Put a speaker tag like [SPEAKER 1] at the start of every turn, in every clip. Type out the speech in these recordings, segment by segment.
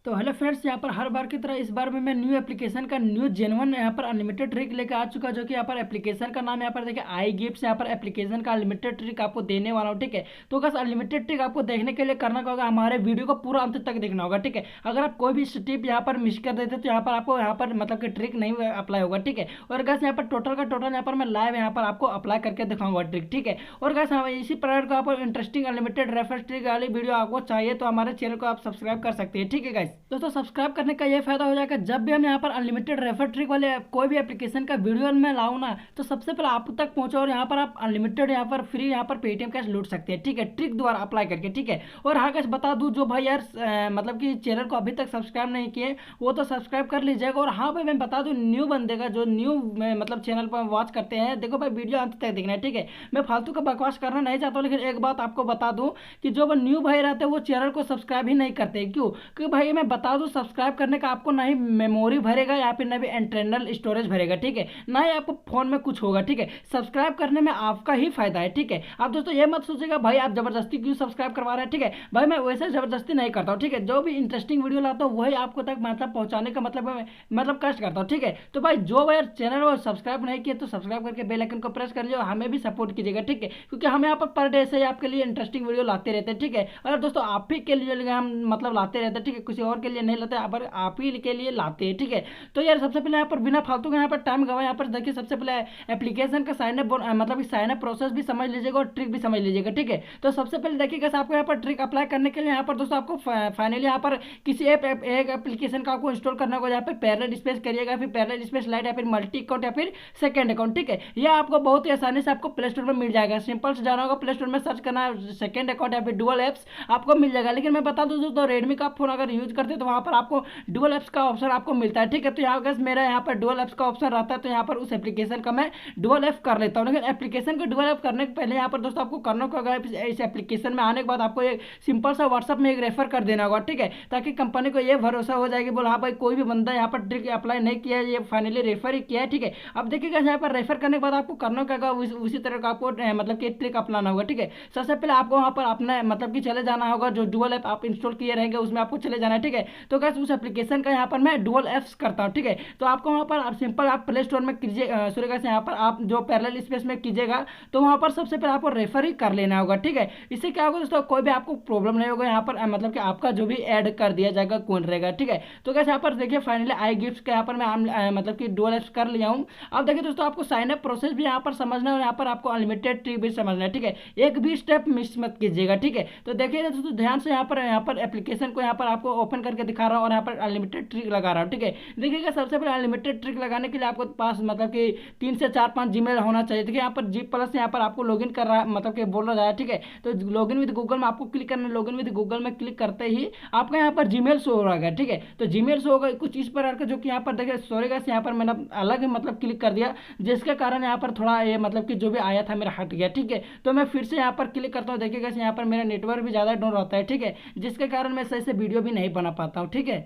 [SPEAKER 1] तो hello friends, यहाँ पर हर बार की तरह इस बार में मैं न्यू एप्लीकेशन का न्यू जेन्युइन यहाँ पर अनलिमिटेड ट्रिक लेकर आ चुका, जो कि यहाँ पर एप्लीकेशन का नाम यहाँ पर देखिए आई गिफ्ट्स। यहाँ पर एप्लीकेशन का अनलिमिटेड ट्रिक आपको देने वाला हूँ। ठीक है, तो बस अनलिमिटेड ट्रिक आपको देखने के लिए करना क्या होगा, हमारे वीडियो को पूरा अंत तक देखना होगा। ठीक है, अगर आप कोई भी टिप यहाँ पर मिस कर देते तो यहाँ पर आपको यहाँ पर मतलब कि ट्रिक नहीं अप्लाई होगा। ठीक है, और गैस यहाँ पर टोटल का टोटल यहाँ पर मैं लाइव यहाँ पर आपको अप्लाई करके दिखाऊंगा ट्रिक। ठीक है, और गैस इसी प्रकार का आपको इंटरेस्टिंग अनलिमिटेड रेफरेंस ट्रिक वाली वीडियो आपको चाहिए तो हमारे चैनल को आप सब्सक्राइब कर सकते हैं। ठीक है गाइस, दोस्तों सब्सक्राइब करने का ये फायदा हो जाएगा, जब भी हम यहाँ पर अनलिमिटेड रेफर ट्रिक वाले कोई भी एप्लीकेशन का वीडियो में लाऊं ना, तो सबसे पहले आप तक पहुंचे और यहाँ पर आप अनलिमिटेड यहाँ पर फ्री यहाँ पर पेटीएम कैश लूट सकते हैं। ठीक है, ट्रिक द्वारा अप्लाई करके। ठीक है, और हाँ कैश बता दूं, जो भाई यार मतलब कि चैनल को अभी तक सब्सक्राइब नहीं किए वो तो सब्सक्राइब कर लीजिएगा। और हाँ भाई मैं बता दूं, न्यू बंदे का जो न्यू मतलब चैनल पर वॉच करते हैं, देखो भाई वीडियो अंत तक देखना है। ठीक है, मैं फालतू का बकवास करना नहीं चाहता हूँ, लेकिन एक बात आपको बता दूं कि जो न्यू भाई रहते हैं वो चैनल को सब्सक्राइब ही नहीं करते। क्यों? क्योंकि भाई मैं बता दूं, सब्सक्राइब करने का आपको ना ही मेमोरी भरेगा या फिर ना भी इंटरनल स्टोरेज भरेगा। ठीक है, ना ही आपको फोन में कुछ होगा। ठीक है, सब्सक्राइब करने में आपका ही फायदा है। ठीक है, आप दोस्तों ये मत सोचिएगा भाई आप जबरदस्ती क्यों सब्सक्राइब करवा रहे हैं। ठीक है भाई, मैं वैसे जबरदस्ती नहीं करता हूँ। ठीक है, जो भी इंटरेस्टिंग वीडियो लाता हूँ वही आपको तक मतलब पहुंचाने का मतलब कष्ट करता हूँ। ठीक है, तो भाई जो भाई चैनल को सब्सक्राइब नहीं किया तो सब्सक्राइब करके बेल आइकन को प्रेस कर लियो, हमें भी सपोर्ट कीजिएगा। ठीक है, क्योंकि हम यहाँ पर डे से आपके लिए इंटरेस्टिंग वीडियो लाते रहते हैं। ठीक है, और दोस्तों आप ही के लिए हम मतलब लाते रहते हैं। ठीक है, किसी और के लिए नहीं लाते, आप ही के लिए लाते हैं। ठीक है, तो यार सबसे पहले यहाँ पर बिना फालतू का यहाँ पर टाइम गवा, यहाँ पर देखिए सबसे पहले एप्लीकेशन का साइन अप मतलब साइन अप प्रोसेस भी समझ लीजिएगा और ट्रिक भी समझ लीजिएगा। ठीक है, तो सबसे पहले देखिएगा आपको यहाँ पर ट्रिक अप्लाई करने के लिए यहाँ पर दोस्तों आपको फाइनली यहाँ पर किसी एक एप्लीकेशन का आपको इंस्टॉल करना होगा। यहाँ पर पैरेलल स्पेस करिएगा, फिर पैरेलल स्पेस लाइट या फिर मल्टी अकाउंट या फिर सेकंड अकाउंट। ठीक है, यह आपको बहुत ही आसानी से आपको प्ले स्टोर में मिल जाएगा। सिंपल से जाना होगा प्ले स्टोर में, सर्च करना सेकंड अकाउंट या फिर डुअल एप्स, आपको मिल जाएगा। लेकिन मैं बता दूं दोस्तों, रेडमी का फोन अगर यूज करते हैं तो वहाँ पर आपको डुअल एप्स का ऑप्शन आपको मिलता है। ठीक है, तो यहाँ पर मेरा यहाँ पर डुअल एप्स का ऑप्शन रहता है, तो यहाँ पर उस एप्लीकेशन का मैं डुअल ऐप कर लेता हूँ। लेकिन एप्लीकेशन का डुअल ऐप करने के पहले यहाँ पर दोस्तों आपको करना होगा, इस एप्लीकेशन में आने के बाद आपको एक सिंपल सा व्हाट्सअप में एक रेफर कर देना होगा। ठीक है, ताकि कंपनी को ये भरोसा हो जाएगी, बोल हाँ भाई कोई भी बंदा यहाँ पर ट्रिक अप्लाई नहीं किया है, ये फाइनली रेफर ही किया है। ठीक है, अब देखिएगा यहाँ पर रेफर करने के बाद आपको करना होगा उसी तरह का आपको मतलब कि ट्रिक अपनाना होगा। ठीक है, सबसे पहले आपको वहाँ पर अपना मतलब कि चले जाना होगा, जो डुअल ऐप आप इंस्टॉल किए रहेंगे उसमें आपको चले जाना है। ठीक है, तो गाइस उस एप्लीकेशन का यहाँ पर मैं डुअल एप्स करता हूँ। ठीक है, तो आपको वहाँ पर सिंपल आप प्ले स्टोर में कीजिए, सॉरी गाइस यहाँ पर आप जो पैरेलल स्पेस में कीजिएगा तो वहाँ पर सबसे पहले आपको रेफर ही कर लेना होगा। ठीक है, इससे क्या होगा दोस्तों, कोई भी आपको प्रॉब्लम नहीं होगा यहाँ पर मतलब कि आपका जो भी ऐड कर दिया जाएगा कौन रहेगा। ठीक है, तो गाइस यहाँ पर देखिए फाइनली आई गिफ्ट्स के यहाँ पर मैं मतलब कि डुअल एप्स कर लिया हूँ। अब देखिए दोस्तों, आपको साइन अप प्रोसेस भी यहाँ पर समझना है और यहाँ पर आपको अनलिमिटेड ट्रिक भी समझना है। ठीक है, एक भी स्टेप मिस मत कीजिएगा। ठीक है, तो देखिए दोस्तों ध्यान से यहाँ पर एप्लीकेशन को यहाँ पर आपको ओपन करके दिखा रहा हूँ और यहाँ पर अनलिमिटेड ट्रिक लगा रहा हूँ। ठीक है, देखिएगा सबसे पहले अनलिमिटेड ट्रिक लगाने के लिए आपको पास मतलब कि 3 से 4-5 जीमेल होना चाहिए। देखिए यहाँ पर जी प्लस यहाँ पर आपको लॉगिन कर रहा है मतलब कि बोल रहा है। ठीक है, तो लॉगिन विद गूगल में आपको क्लिक करना है। लॉगिन विद गूगल में क्लिक करते ही आपका यहाँ पर जीमेल शो हो रहा है। ठीक है, तो जीमेल शो होगा कुछ इस प्रकार का, जो कि यहाँ पर देखिए सॉरी गाइस यहाँ पर मैंने अलग मतलब क्लिक कर दिया, जिसके कारण यहाँ पर थोड़ा ये मतलब कि जो भी आया था मेरा हट गया। ठीक है, तो मैं फिर से यहाँ पर क्लिक करता हूँ। देखिएगा यहाँ पर मेरा नेटवर्क भी ज़्यादा डाउन रहता है। ठीक है, जिसके कारण मैं सही से वीडियो भी नहीं बना पाता हूँ। ठीक है,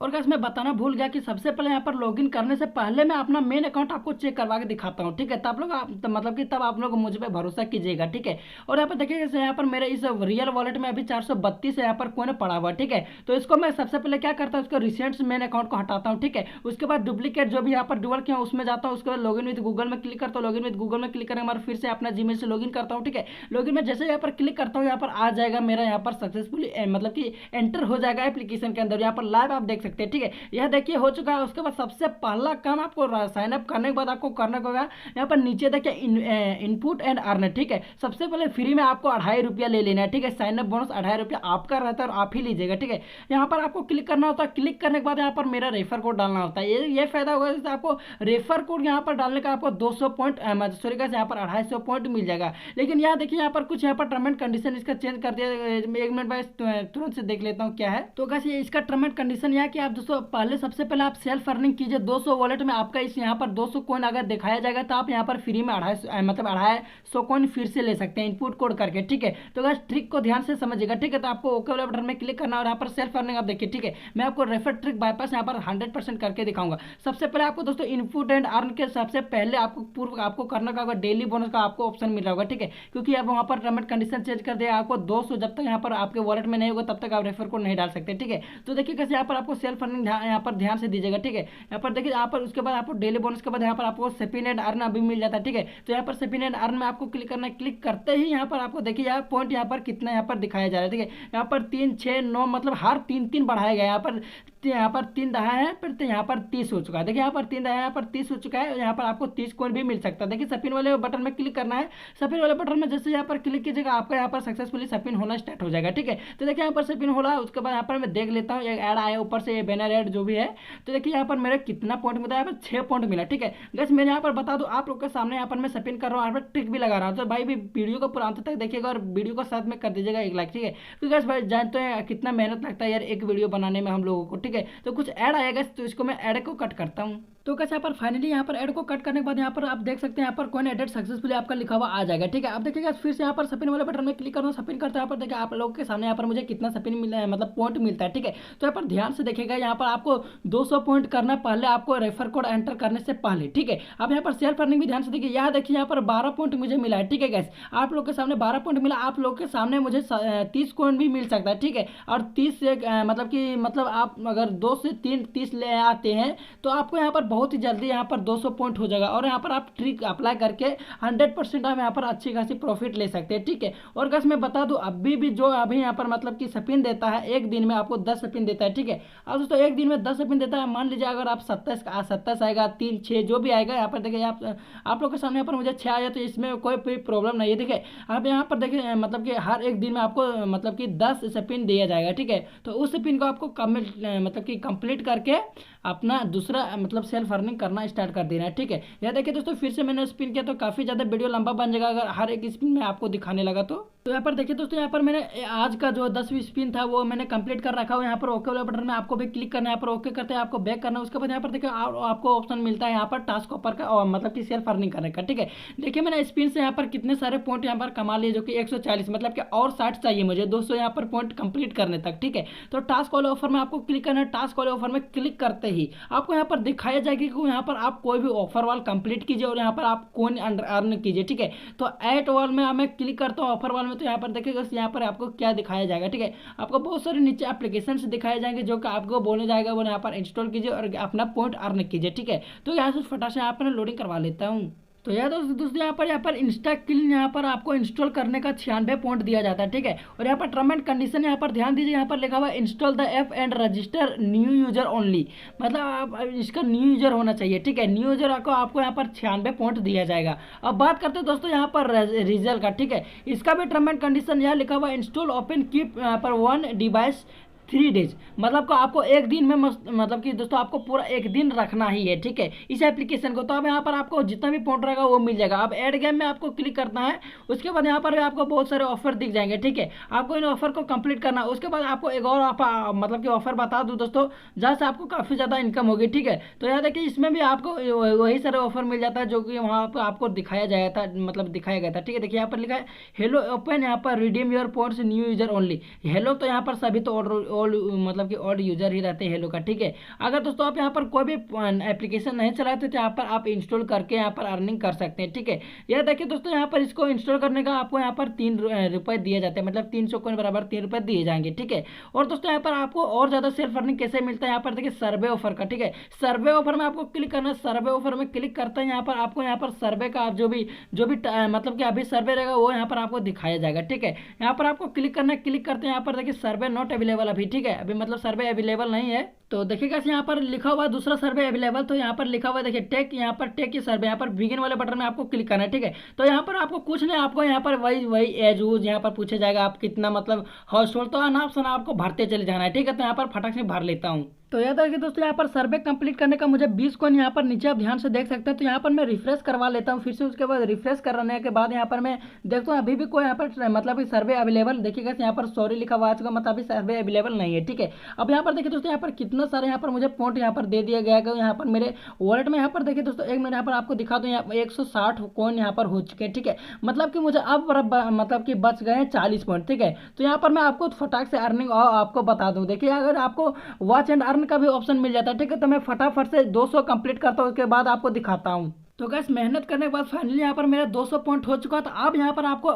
[SPEAKER 1] और गाइस मैं बताना भूल गया कि सबसे पहले यहाँ पर लॉगिन करने से पहले मैं अपना मेन अकाउंट आपको चेक करवा के दिखाता हूँ। ठीक है, तब लोग मतलब कि तब आप लोग मुझ पर भरोसा कीजिएगा। ठीक है, और यहाँ पर देखिए यहाँ पर मेरे इस रियल वॉलेट में अभी 432 यहाँ पर कोइन पड़ा हुआ है। ठीक है, तो इसको मैं सबसे पहले क्या करता हूँ, उसको रिसेंट्स मेन अकाउंट को हटाता हूँ। ठीक है, उसके बाद डुप्लीकेट जो भी यहाँ पर डुअल किया उसमें जाता हूँ। उसके बाद लॉगिन विद गूगल में क्लिक करता हूँ। लॉगिन विद गूगल में क्लिक करने के बाद फिर से अपना जीमेल से लॉगिन करता हूँ। ठीक है, लॉगिन में जैसे यहाँ पर क्लिक करता हूँ यहाँ पर आ जाएगा मेरा यहाँ पर सक्सेसफुली मतलब कि एंटर हो जाएगा एप्लीकेशन के अंदर। यहाँ पर लाइव आप देख सकते हैं। ठीक है, देखिए हो चुका है। उसके बाद सबसे पहला काम आपको साइन अप करने के बाद आपको करना होगा, यहाँ पर नीचे देखिए इनपुट एंड अर्न। ठीक है, सबसे पहले फ्री में आपको 2.5 रुपया ले लेना है। ठीक है, साइन अप बोनस 2.5 रुपया आपका रहता है और आप ही लीजिएगा। ठीक है, यहाँ पर आपको क्लिक करना होता है। क्लिक करने के बाद यहाँ पर मेरा रेफर कोड डालना होता है। ये फायदा होगा जैसे आपको रेफर कोड यहाँ पर डालने का आपको 200 पॉइंट सॉरी गाइस यहाँ पर 250 पॉइंट मिल जाएगा। लेकिन यहाँ देखिए यहाँ पर कुछ यहाँ पर टर्म एंड कंडीशन इसका चेंज कर दिया। 1 मिनट बाद तुरंत से देख लेता हूँ क्या है। तो गाइस ये इसका टर्म एंड कंडीशन यहाँ कि आप दोस्तों पहले सबसे पहले आप सेल्फ अर्निंग कीजिए 200 वॉलेट में। आपका इस यहाँ पर 200 कॉइन अगर दिखाया जाएगा तो आप यहाँ पर फ्री में 250 कॉइन फिर से ले सकते हैं इनपुट कोड करके, ठीक है। तो गाइस ट्रिक को ध्यान से समझिएगा, ठीक है। तो आपको ओके वाले बटन में क्लिक करना और यहाँ पर सेल्फ अर्निंग आप देखिए, ठीक है। मैं आपको रेफर ट्रिक बाईपास यहाँ पर 100% करके दिखाऊंगा। सबसे पहले आपको दोस्तों इनपुट एंड अर्न के सबसे पहले आपको करना का होगा डेली बोनस का आपको ऑप्शन मिल रहा होगा, ठीक है। क्योंकि अब वहाँ पर टर्म एंड कंडीशन चेंज कर दिया, आपको 200 जब तक यहाँ पर आपके वॉलेट में नहीं होगा तब तक आप रेफर कोड नहीं डाल सकते, ठीक है। तो देखिए कैसे यहाँ पर आपको सेल्फ अर्निंग यहाँ पर ध्यान से दीजिएगा, ठीक है। यहाँ पर देखिए यहाँ पर उसके बाद आपको डेली बोनस के बाद यहाँ पर आपको स्पिन एंड अर्न अभी मिल जाता है, ठीक है। तो यहाँ पर स्पिन एंड अर्न में आपको क्लिक करना है। क्लिक करते ही यहाँ पर आपको देखिए यहाँ पॉइंट यहाँ पर कितना यहाँ पर दिखाया जा रहा है, ठीक है। यहाँ पर 3, 6, 9 मतलब हर 3 बढ़ाया गया। यहाँ पर 3 दहा है, फिर यहाँ पर 30 हो चुका है। देखिए यहाँ पर 3 दहा है, यहाँ पर 30 हो चुका है। यहाँ पर आपको 30 कॉइन भी मिल सकता है। देखिए स्पिन वाले बटन में क्लिक करना है। स्पिन वाले बटन में जैसे यहाँ पर क्लिक कीजिएगा आपका यहाँ पर सक्सेसफुली स्पिन होना स्टार्ट हो जाएगा, ठीक है। तो देखिए यहाँ पर स्पिन हो रहा है। उसके बाद यहाँ पर मैं देख लेता हूँ एक ऐड आया ऊपर से, ये बैनर ऐड जो भी है। तो देखिए यहाँ पर मेरे कितना पॉइंट मिला है, यहाँ पर 6 पॉइंट मिला, ठीक है। बस मैं यहाँ पर बता दूँ आप लोग के सामने, यहाँ पर मैं स्पिन कर रहा हूँ, यहाँ पर ट्रिक भी लगा रहा हूँ। तो भाई भी वीडियो को पूरा अंत तक देखिएगा और वीडियो को साथ में कर दीजिएगा 1 लाइक, ठीक है। क्योंकि भाई जानते हैं कितना मेहनत लगता है यार एक वीडियो बनाने में हम लोगों को, ठीक है। तो कुछ ऐड आएगा तो इसको मैं ऐड को कट करता हूँ। तो कैसे यहाँ पर फाइनली यहाँ पर ऐड को कट करने के बाद यहाँ पर आप देख सकते हैं यहाँ पर कॉइन एडेड सक्सेसफुली आपका लिखा हुआ आ जाएगा, ठीक है। आप देखिएगा फिर से यहाँ पर स्पिन वाले बटन में क्लिक करना, स्पिन करते हैं। यहाँ पर देखिए आप लोगों के सामने यहाँ पर मुझे कितना स्पिन मिला है, मतलब पॉइंट मिलता है, ठीक है। तो यहाँ पर ध्यान से देखिएगा, यहाँ पर आपको 200 पॉइंट करना पहले आपको रेफर कोड एंटर करने से पहले, ठीक है। अब यहाँ पर सेल्फ अर्निंग भी ध्यान से देखिए, यहाँ देखिए यहाँ पर 12 पॉइंट मुझे मिला है, ठीक है गैस। आप लोग के सामने 12 पॉइंट मिला, आप लोग के सामने मुझे 30 कॉइन भी मिल सकता है, ठीक है। और 30 से मतलब आप अगर 2 से 3 30 ले आते हैं तो आपको यहाँ पर बहुत ही जल्दी यहाँ पर 200 पॉइंट हो जाएगा। और यहाँ पर आप ट्रिक अप्लाई करके 100% आप यहाँ पर अच्छी खासी प्रॉफिट ले सकते हैं, ठीक है। और गैस मैं बता दूं अभी भी जो अभी यहाँ पर मतलब कि स्पिन देता है एक दिन में आपको 10 स्पिन देता है, ठीक है। अब दोस्तों एक दिन में 10 स्पिन देता है। मान लीजिए अगर आप 27 आएगा, 3, 6 जो भी आएगा, यहाँ पर देखिए आप लोग के सामने यहाँ पर मुझे 6 आया, तो इसमें कोई प्रॉब्लम नहीं है, देखिए। आप यहाँ पर देखिए मतलब कि हर एक दिन में आपको मतलब कि 10 स्पिन दिया जाएगा, ठीक है। तो उस स्पिन को आपको कंप्लीट करके अपना दूसरा मतलब सेल्फ अर्निंग करना स्टार्ट कर देना है, ठीक है। यह देखिए दोस्तों फिर से मैंने स्पिन किया तो काफ़ी ज़्यादा वीडियो लंबा बन जाएगा अगर हर एक स्पिन में आपको दिखाने लगा तो यहाँ पर देखिए दोस्तों, यहाँ पर मैंने आज का जो 10वीं स्पिन था वो मैंने कंप्लीट कर रखा हो। यहाँ पर ओके वाले बटन में आपको भी क्लिक करना है, यहाँ पर ओके करते हैं आपको बैक करना है। उसके बाद यहाँ पर देखिए आपको ऑप्शन मिलता है यहाँ पर टास्क ऑफर का और मतलब कि सेल्फ अर्निंग करने का, ठीक है। देखिए मैंने स्पिन से यहाँ पर कितने सारे पॉइंट यहाँ पर कमा लिए, जो कि 140 मतलब कि और 60 चाहिए मुझे 200 यहाँ पर पॉइंट कंप्लीट करने तक, ठीक है। तो टास्क वाले ऑफर में आपको क्लिक करना है। टास्क वाले ऑफर में क्लिक करते ही आपको यहाँ पर दिखाया जाएगा कि यहाँ पर आप कोई भी ऑफर वाल कंप्लीट कीजिए और यहाँ पर आप कॉइन अर्न कीजिए, ठीक है। तो एट वाल में मैं क्लिक करता हूँ ऑफर वाल में, तो यहाँ पर देखिएगा यहाँ पर आपको क्या दिखाया जाएगा, ठीक है। आपको बहुत सारे नीचे एप्लीकेशन दिखाए जाएंगे जो कि आपको बोलने जाएगा वो यहाँ पर इंस्टॉल कीजिए और अपना पॉइंट अर्न कीजिए, ठीक है। तो यहाँ से फटाफट से यहाँ पर लोडिंग करवा लेता हूँ। तो यार दोस्तों यहाँ पर इंस्टा किल यहाँ पर आपको इंस्टॉल करने का 96 पॉइंट दिया जाता है, ठीक है। और यहाँ पर टर्म एंड कंडीशन यहाँ पर ध्यान दीजिए, यहाँ पर लिखा हुआ है install the app and register new user only, मतलब आप इसका न्यू यूजर होना चाहिए, ठीक है। न्यू यूजर आपको यहाँ पर 96 पॉइंट दिया जाएगा। अब बात करते हैं दोस्तों यहाँ पर रिजल्ट का, ठीक है। इसका भी टर्म एंड कंडीशन यहाँ लिखा हुआ है इंस्टॉल ओपन कीप पर 1 डिवाइस 3 डेज, मतलब को आपको एक दिन में मतलब कि दोस्तों आपको पूरा एक दिन रखना ही है, ठीक है, इस एप्लीकेशन को। तो अब यहाँ पर आपको जितना भी पॉइंट रहेगा वो मिल जाएगा। अब ऐड गेम में आपको क्लिक करना है। उसके बाद यहाँ पर आपको बहुत सारे ऑफर दिख जाएंगे, ठीक है। आपको इन ऑफर को कंप्लीट करना है। उसके बाद आपको एक और मतलब कि ऑफर बता दूँ दोस्तों जहाँ से आपको काफ़ी ज़्यादा इनकम होगी, ठीक है। तो यहाँ देखिए इसमें भी आपको वही सारे ऑफर मिल जाता है जो कि वहाँ पर आपको दिखाया जाया था, मतलब दिखाया गया था, ठीक है। देखिए यहाँ पर लिखा है हेलो ओपन, यहाँ पर redeem your points new user only. Hello तो यहाँ पर सभी तो मतलब कि ऑल यूजर ही रहते हैं हेलो का, ठीक है। अगर दोस्तों आप यहाँ पर कोई भी एप्लीकेशन नहीं चलाते तो यहाँ पर आप इंस्टॉल करके यहाँ पर अर्निंग कर सकते हैं, ठीक है। यह देखिए दोस्तों यहाँ पर इसको इंस्टॉल करने का आपको यहाँ पर 3 रुपये दिए जाते हैं, मतलब 300 कॉइन बराबर 3 रुपये दिए जाएंगे, ठीक है। और दोस्तों यहाँ पर आपको और ज़्यादा सेल्फ अर्निंग कैसे मिलता है, यहाँ पर देखिए सर्वे ऑफर का, ठीक है। सर्वे ऑफर में आपको क्लिक करना है। सर्वे ऑफर में क्लिक करते हैं यहाँ पर आपको यहाँ पर सर्वे का जो भी मतलब कि अभी सर्वे रहेगा वो यहाँ पर आपको दिखाया जाएगा, ठीक है। यहाँ पर आपको क्लिक करना है। क्लिक करते हैं यहाँ पर देखिए सर्वे नॉट अवेलेबल अभी, ठीक है, अभी मतलब सर्वे अवेलेबल नहीं है। तो देखिएगा यहाँ पर लिखा हुआ दूसरा सर्वे अवेलेबल, तो यहाँ पर लिखा हुआ देखिए टेक, यहाँ पर टेक की सर्वे, यहाँ पर बिगिन वाले बटन में आपको क्लिक करना है, ठीक है। तो यहाँ पर आपको कुछ नहीं, आपको यहाँ पर वही एज यूज यहाँ पर पूछा जाएगा आप कितना मतलब हाउस होल्ड, तो नाम सुना आपको भरते चले जाना है, ठीक है। तो यहाँ पर फटाक से भर लेता हूँ। तो याद है कि दोस्तों यहाँ पर सर्वे कंप्लीट करने का मुझे 20 कॉइन यहाँ पर नीचे आप ध्यान से देख सकते हैं। तो यहाँ पर मैं रिफ्रेश करवा लेता हूँ फिर से, उसके बाद रिफ्रेश करने के बाद यहाँ पर मैं देखता हूँ अभी भी कोई यहाँ पर मतलब कि सर्वे अवेलेबल देखिएगा, यहाँ पर सॉरी लिखा हुआ आ चुका, मतलब अभी सर्वे अवेलेबल नहीं है। ठीक है, अब यहाँ पर देखिए दोस्तों यहाँ पर कितना सारे यहाँ पर मुझे पॉइंट यहाँ पर दे दिया गया है यहाँ पर मेरे वॉलेट में। यहाँ पर देखिए दोस्तों एक मिनट यहाँ पर आपको दिखा दूँ, यहाँ 160 कॉइन यहाँ पर हो चुके हैं। ठीक है, मतलब कि मुझे अब मतलब कि बच गए हैं 40 पॉइंट। ठीक है, तो यहाँ पर मैं आपको फटाक से अर्निंग और आपको बता दूँ, देखिए अगर आपको वॉच एंड अर्न का भी ऑप्शन मिल जाता है। ठीक है, तो मैं फटाफट से 200 कंप्लीट करता हूँ, उसके बाद आपको दिखाता हूँ। तो गैस मेहनत करने के बाद फाइनली यहाँ पर मेरा 200 पॉइंट हो चुका है। तो अब यहाँ पर आपको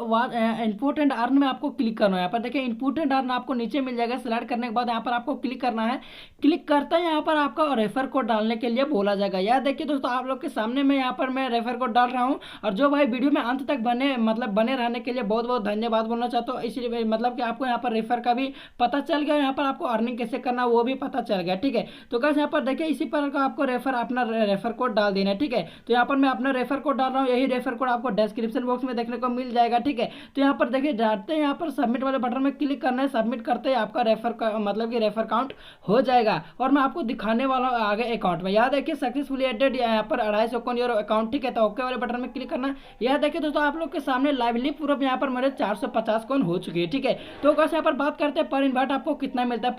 [SPEAKER 1] इनपुट एंड अर्न में आपको क्लिक करना है। यहाँ पर देखिए इनपुट एंड अर्न आपको नीचे मिल जाएगा, सिलेक्ट करने के बाद यहाँ पर आपको क्लिक करना है। क्लिक करते ही यहाँ पर आपका रेफर कोड डालने के लिए बोला जाएगा। यह देखिए दोस्तों आप लोग के सामने में यहाँ पर मैं रेफर कोड डाल रहा हूँ। और जो भाई वीडियो में अंत तक बने रहने के लिए बहुत बहुत धन्यवाद बोलना चाहता हूँ। इसलिए मतलब कि आपको यहाँ पर रेफर का भी पता चल गया, यहाँ पर आपको अर्निंग कैसे करना वो भी पता चल गया। ठीक है, तो गैस यहाँ पर देखिए इसी पर आपको अपना रेफर कोड डाल देना है। ठीक है, तो यहाँ पर मैं अपना रेफर कोड डाल रहा हूँ, यही रेफर कोड आपको डिस्क्रिप्शन बॉक्स में देखने को मिल जाएगा। ठीक है, तो यहाँ पर देखिए डालते हैं, यहाँ पर सबमिट वाले बटन में क्लिक करना है। सबमिट करते ही आपका मतलब कि रेफर काउंट हो जाएगा। और मैं आपको दिखाने वाला हूँ आगे अकाउंट में। याद देखिए सक्सेसफुली एडेड यहाँ पर 250 कॉइन योर अकाउंट। ठीक है, तो ओके वाले बटन में क्लिक करना है। यह देखिए दोस्तों आप लोग के सामने लाइवली प्रूफ यहाँ पर मेरे 450 कॉइन हो चुके हैं। ठीक है, तो कैसे यहाँ पर बात करते हैं पर इन्वाइट आपको कितना मिलता है।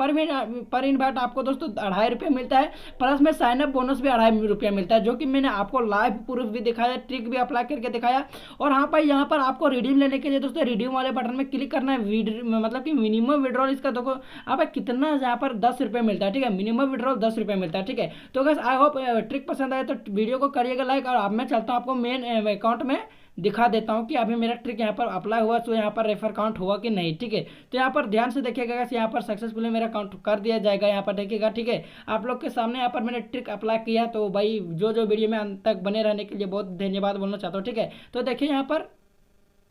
[SPEAKER 1] पर इन्वाइट आपको दोस्तों 2.5 रुपये मिलता है, प्लस में साइन अप बोनस भी 2.5 रुपया मिलता है, जो कि मैंने आपको लाइव प्रूफ भी दिखाया, ट्रिक भी अप्लाई करके दिखाया। और हाँ भाई यहाँ पर आपको रिडीम लेने के लिए दोस्तों रिडीम वाले बटन में क्लिक करना है। मतलब कि मिनिमम विड्रॉल इसका देखो आप कितना यहाँ पर 10 रुपये मिलता है। ठीक है, मिनिमम विड्रॉल 10 रुपये मिलता है। ठीक है, तो बस आई होप ट्रिक पसंद आए तो वीडियो को करिएगा लाइक। और अब मैं चलता हूँ आपको मेन अकाउंट में दिखा देता हूँ कि अभी मेरा ट्रिक यहाँ पर अप्लाई हुआ तो यहाँ पर रेफर काउंट हुआ कि नहीं। ठीक है, तो यहाँ पर ध्यान से देखिएगा, यहाँ पर सक्सेसफुली मेरा काउंट कर दिया जाएगा। यहाँ पर देखिएगा, ठीक है, आप लोग के सामने यहाँ पर मैंने ट्रिक अप्लाई किया। तो भाई जो वीडियो में अंत तक बने रहने के लिए बहुत धन्यवाद बोलना चाहता हूँ। ठीक है, तो देखिए यहाँ पर,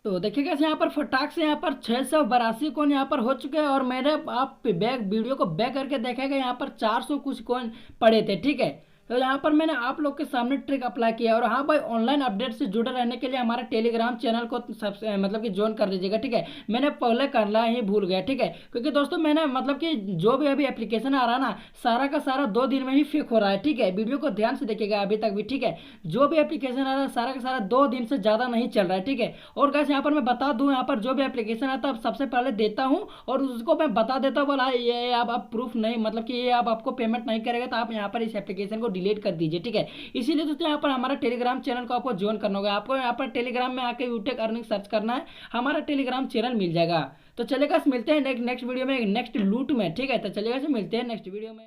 [SPEAKER 1] तो देखिएगा यहाँ पर फटाक से यहाँ पर 682 कॉइन यहाँ पर हो चुके हैं। और मेरे आप बैक वीडियो को बैक करके देखेगा यहाँ पर 400 कुछ कॉइन पड़े थे। ठीक है, तो यहाँ पर मैंने आप लोग के सामने ट्रिक अप्लाई किया। और हाँ भाई ऑनलाइन अपडेट से जुड़े रहने के लिए हमारे टेलीग्राम चैनल को सबसे मतलब कि ज्वाइन कर दीजिएगा। ठीक है, मैंने पहले करना ही भूल गया। ठीक है, क्योंकि दोस्तों मैंने मतलब कि जो भी अभी एप्लीकेशन आ रहा है ना, सारा का सारा 2 दिन में ही फेक हो रहा है। ठीक है, वीडियो को ध्यान से देखिएगा अभी तक भी। ठीक है, जो भी एप्लीकेशन आ रहा है सारा का सारा 2 दिन से ज़्यादा नहीं चल रहा है। ठीक है, और गाइस यहाँ पर मैं बता दूँ, यहाँ पर जो भी एप्लीकेशन आता है सबसे पहले देता हूँ और उसको मैं बता देता हूँ बोला ये आप प्रूफ नहीं, मतलब कि ये आपको पेमेंट नहीं करेगा तो आप यहाँ पर इस एप्लीकेशन को डिलीट कर दीजिए। ठीक है, इसीलिए दोस्तों यहाँ पर हमारा टेलीग्राम चैनल को आपको ज्वाइन करना होगा। आपको यहाँ पर टेलीग्राम में आके यूटेक अर्निंग सर्च करना है, हमारा टेलीग्राम चैनल मिल जाएगा। तो चलेगा मिलते हैं नेक्स्ट वीडियो में नेक्स्ट लूट में। ठीक है, तो चलेगा मिलते हैं नेक्स्ट वीडियो में।